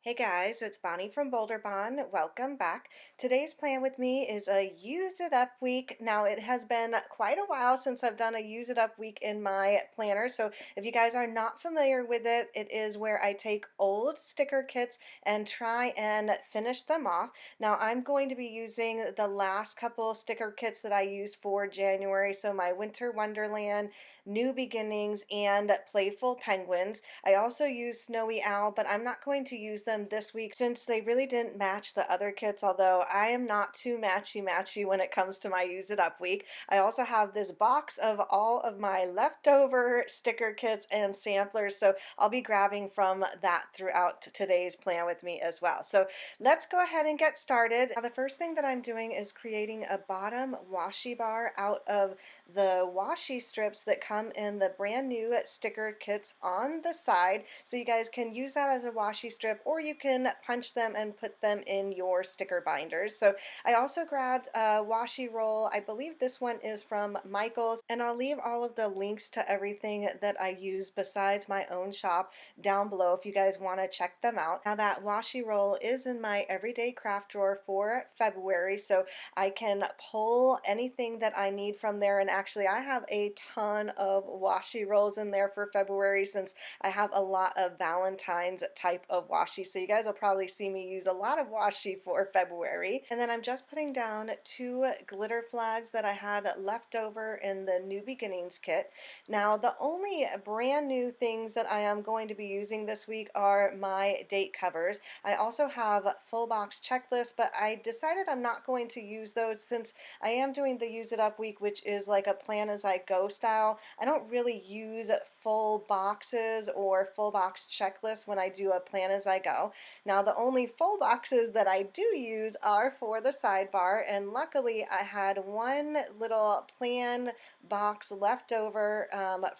Hey guys, it's Bonnie from Bolderbon. Welcome back. Today's plan with me is a use it up week. Now, it has been quite a while since I've done a use it up week in my planner. So, if you guys are not familiar with it, it is where I take old sticker kits and try and finish them off. Now, I'm going to be using the last couple sticker kits that I used for January. So, my Winter Wonderland, New Beginnings, and Playful Penguins. I also use Snowy Owl, but I'm not going to use them this week since they really didn't match the other kits, although I am not too matchy-matchy when it comes to my use it up week. I also have this box of all of my leftover sticker kits and samplers, so I'll be grabbing from that throughout today's plan with me as well. So let's go ahead and get started. Now, the first thing that I'm doing is creating a bottom washi bar out of the washi strips that come in the brand new sticker kits on the side, so you guys can use that as a washi strip, or you can punch them and put them in your sticker binders. So I also grabbed a washi roll. I believe this one is from Michael's, and I'll leave all of the links to everything that I use besides my own shop down below if you guys want to check them out. Now, that washi roll is in my everyday craft drawer for February, so I can pull anything that I need from there. And actually, I have a ton of washi rolls in there for February since I have a lot of Valentine's type of washi. So you guys will probably see me use a lot of washi for February. And then I'm just putting down two glitter flags that I had left over in the New Beginnings kit. Now, the only brand new things that I am going to be using this week are my date covers. I also have full box checklists, but I decided I'm not going to use those since I am doing the use it up week, which is like a plan as I go style. I don't really use full boxes or full box checklists when I do a plan as I go. Now, the only full boxes that I do use are for the sidebar, and luckily I had one little plan box left over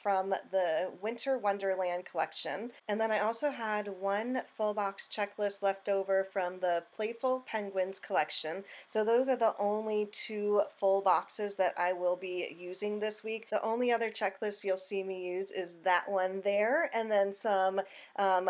from the Winter Wonderland collection. And then I also had one full box checklist left over from the Playful Penguins collection. So those are the only two full boxes that I will be using this week. The only other checklist you'll see me use is that one there, and then some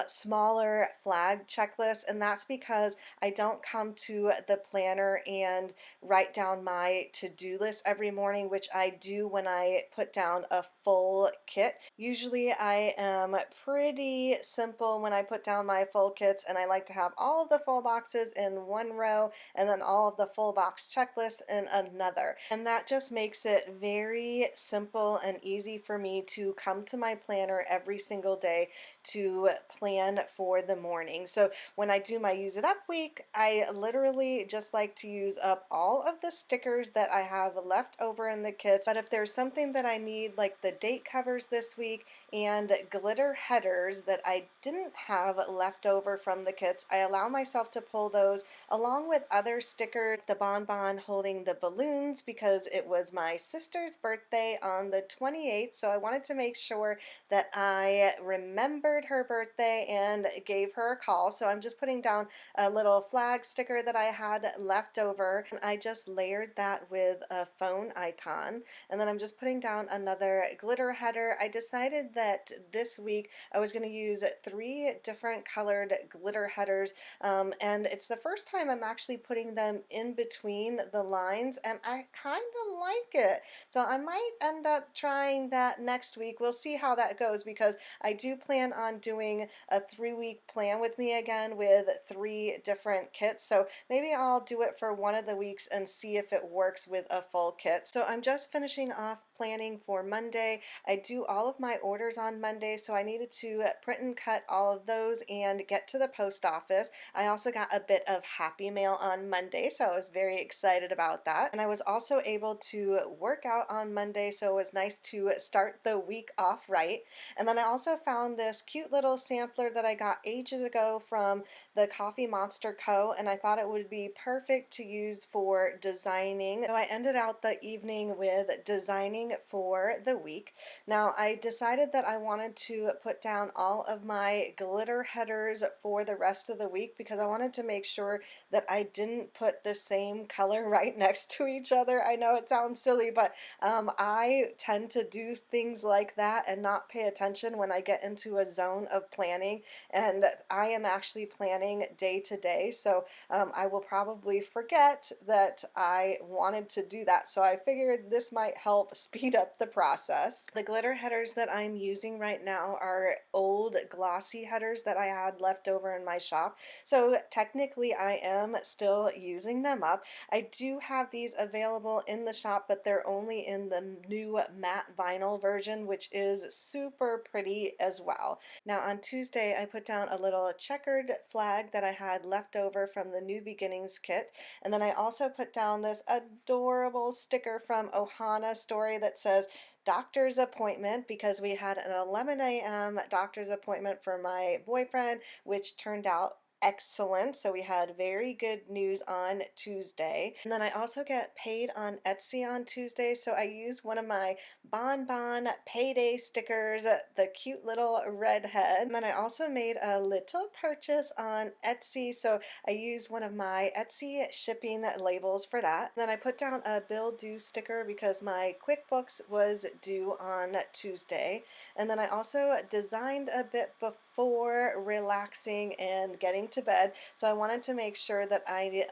smaller flag checklists, and that's because I don't come to the planner and write down my to-do list every morning, which I do when I put down a full kit. Usually I am pretty simple when I put down my full kits, and I like to have all of the full boxes in one row and then all of the full box checklists in another. And that just makes it very simple and easy for me to come to my planner every single day to plan for the morning. So when I do my use it up week, I literally just like to use up all of the stickers that I have left over in the kits. But if there's something that I need, like the date covers this week and glitter headers that I didn't have left over from the kits, I allow myself to pull those along with other stickers, the bonbon holding the balloons because it was my sister's birthday on the 28th, so I wanted to make sure that I remembered her birthday and gave her a call. So I'm just putting down a little flag sticker that I had left over, and I just layered that with a phone icon. And then I'm just putting down another glitter header. I decided that this week I was going to use three different colored glitter headers, and it's the first time I'm actually putting them in between the lines, and I kind of like it. So I might end up trying that next week. We'll see how that goes because I do plan on doing a 3-week plan with me again with 3 different kits. So maybe I'll do it for one of the weeks and see if it works with a full kit. So I'm just finishing off planning for Monday. I do all of my orders on Monday, so I needed to print and cut all of those and get to the post office. I also got a bit of Happy Mail on Monday, so I was very excited about that. And I was also able to work out on Monday, so it was nice to start the week off right. And then I also found this cute little sampler that I got ages ago from the Coffee Monster Co., and I thought it would be perfect to use for designing. So I ended out the evening with designing for the week. Now, I decided that I wanted to put down all of my glitter headers for the rest of the week because I wanted to make sure that I didn't put the same color right next to each other. I know it sounds silly, but I tend to do things like that and not pay attention when I get into a zone of planning, and I am actually planning day to day. So I will probably forget that I wanted to do that. So I figured this might help speed up the process. The glitter headers that I'm using right now are old glossy headers that I had left over in my shop. So technically I am still using them up. I do have these available in the shop, but they're only in the new matte vinyl version, which is super pretty as well. Now on Tuesday, I put down a little checkered flag that I had left over from the New Beginnings kit. And then I also put down this adorable sticker from Ohana Story that says, doctor's appointment, because we had an 11 a.m. doctor's appointment for my boyfriend, which turned out excellent. So we had very good news on Tuesday. And then I also get paid on Etsy on Tuesday. So I used one of my Bonbon payday stickers, the cute little red head. And then I also made a little purchase on Etsy. So I used one of my Etsy shipping labels for that. Then I put down a bill due sticker because my QuickBooks was due on Tuesday. And then I also designed a bit before relaxing and getting to bed. So I wanted to make sure that I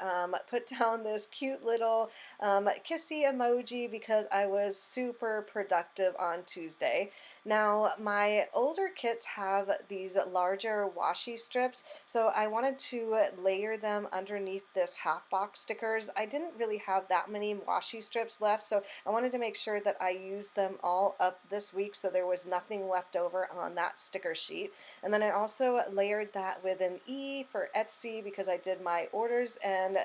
put down this cute little kissy emoji because I was super productive on Tuesday. Now, my older kits have these larger washi strips, so I wanted to layer them underneath this half box stickers. I didn't really have that many washi strips left, so I wanted to make sure that I used them all up this week so there was nothing left over on that sticker sheet. And then I also layered that with an E for Etsy because I did my orders and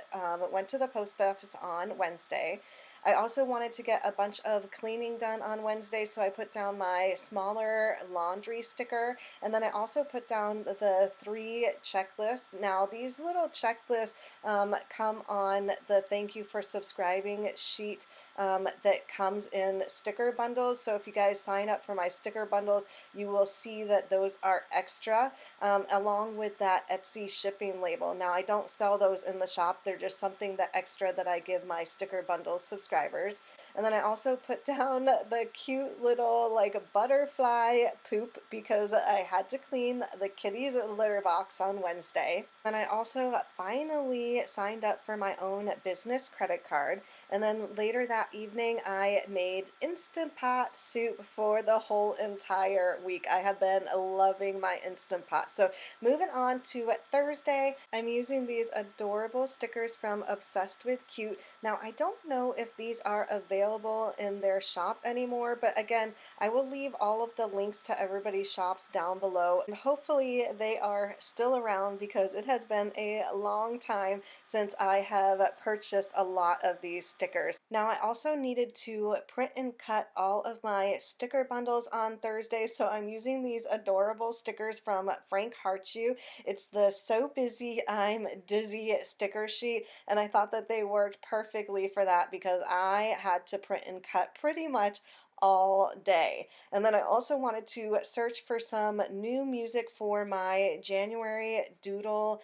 went to the post office on Wednesday. I also wanted to get a bunch of cleaning done on Wednesday, so I put down my smaller laundry sticker, and then I also put down the 3 checklists. Now, these little checklists come on the thank you for subscribing sheet that comes in sticker bundles. So if you guys sign up for my sticker bundles, you will see that those are extra along with that Etsy shipping label. Now, I don't sell those in the shop. They're just something that extra that I give my sticker bundles subscribers. And then I also put down the cute little like butterfly poop because I had to clean the kitty's litter box on Wednesday. And I also finally signed up for my own business credit card. And then later that evening, I made Instant Pot soup for the whole entire week. I have been loving my Instant Pot. So moving on to Thursday, I'm using these adorable stickers from Obsessed with Cute. Now, I don't know if these are available in their shop anymore, but again, I will leave all of the links to everybody's shops down below. And hopefully they are still around because it has been a long time since I have purchased a lot of these stickers. Now, I also needed to print and cut all of my sticker bundles on Thursday, so I'm using these adorable stickers from Frank Harchu. It's the So Busy I'm Dizzy sticker sheet, and I thought that they worked perfectly for that because I had to print and cut pretty much all day. And then I also wanted to search for some new music for my January doodle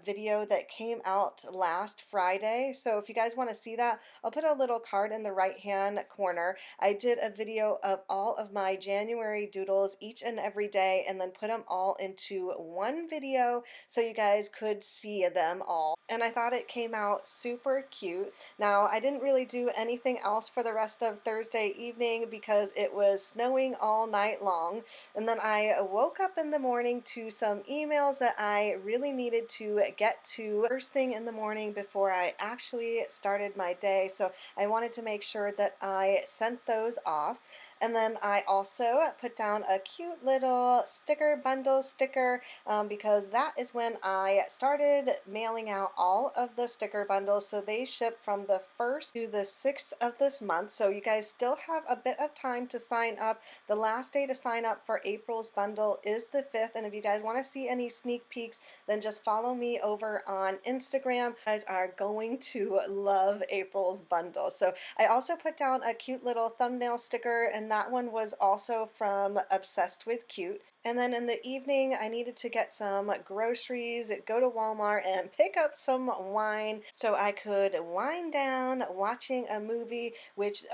video that came out last Friday. So if you guys want to see that, I'll put a little card in the right hand corner. I did a video of all of my January doodles each and every day and then put them all into one video so you guys could see them all. And I thought it came out super cute. Now, I didn't really do anything else for the rest of Thursday evening because it was snowing all night long. And then I woke up in the morning to some emails that I really needed to get to first thing in the morning before I actually started my day. So I wanted to make sure that I sent those off. And then I also put down a cute little sticker bundle sticker because that is when I started mailing out all of the sticker bundles. So they ship from the 1st to the 6th of this month. So you guys still have a bit of time to sign up. The last day to sign up for April's bundle is the 5th. And if you guys want to see any sneak peeks, then just follow me over on Instagram. You guys are going to love April's bundle. So I also put down a cute little thumbnail sticker, and that one was also from Obsessed with Cute. And then in the evening, I needed to get some groceries, go to Walmart, and pick up some wine so I could wind down watching a movie, which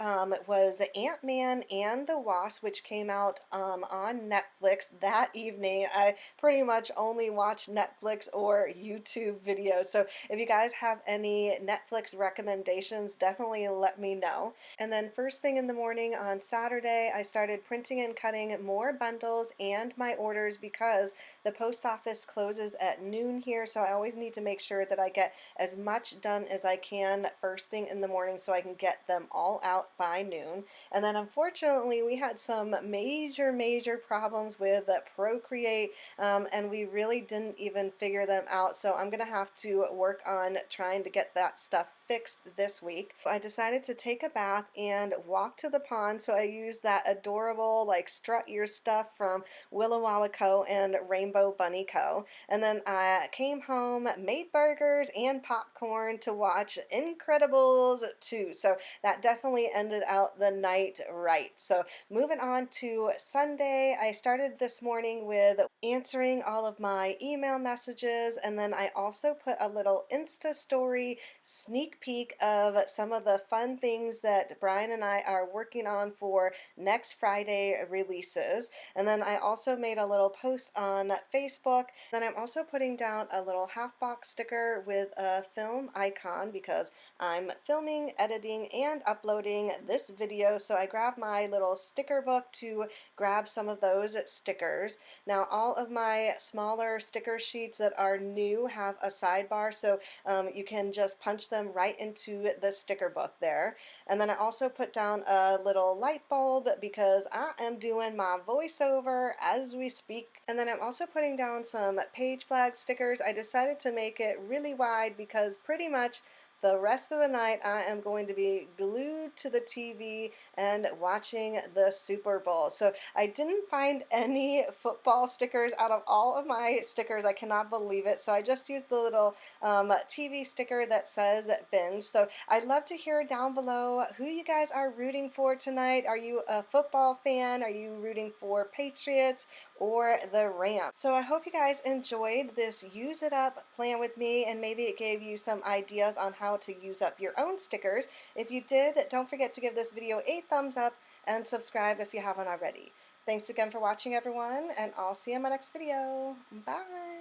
was Ant-Man and the Wasp, which came out on Netflix that evening. I pretty much only watch Netflix or YouTube videos. So if you guys have any Netflix recommendations, definitely let me know. And then first thing in the morning on Saturday, I started printing and cutting more bundles and my orders because the post office closes at noon here. So I always need to make sure that I get as much done as I can first thing in the morning so I can get them all out by noon. And then unfortunately, we had some major problems with Procreate, and we really didn't even figure them out. So I'm going to have to work on trying to get that stuff fixed this week. I decided to take a bath and walk to the pond, so I used that adorable like strut your stuff from Willa Walla Co. and Rainbow Bunny Co. And then I came home, made burgers and popcorn to watch Incredibles 2. So that definitely ended out the night right. So moving on to Sunday, I started this morning with answering all of my email messages, and then I also put a little Insta story sneak peek of some of the fun things that Brian and I are working on for next Friday releases. And then I also made a little post on Facebook. Then I'm also putting down a little half box sticker with a film icon because I'm filming, editing, and uploading this video. So I grabbed my little sticker book to grab some of those stickers. Now all of my smaller sticker sheets that are new have a sidebar, so you can just punch them right into the sticker book there. And then I also put down a little light bulb because I am doing my voiceover as we speak. And then I'm also putting down some page flag stickers. I decided to make it really wide because pretty much the rest of the night I am going to be glued to the TV and watching the Super Bowl. So I didn't find any football stickers out of all of my stickers. I cannot believe it. So I just used the little TV sticker that says binge. So I'd love to hear down below who you guys are rooting for tonight. Are you a football fan? Are you rooting for Patriots or the Rams? So I hope you guys enjoyed this use it up plan with me, and maybe it gave you some ideas on how to use up your own stickers. If you did, don't forget to give this video a thumbs up and subscribe if you haven't already. Thanks again for watching, everyone, and I'll see you in my next video. Bye!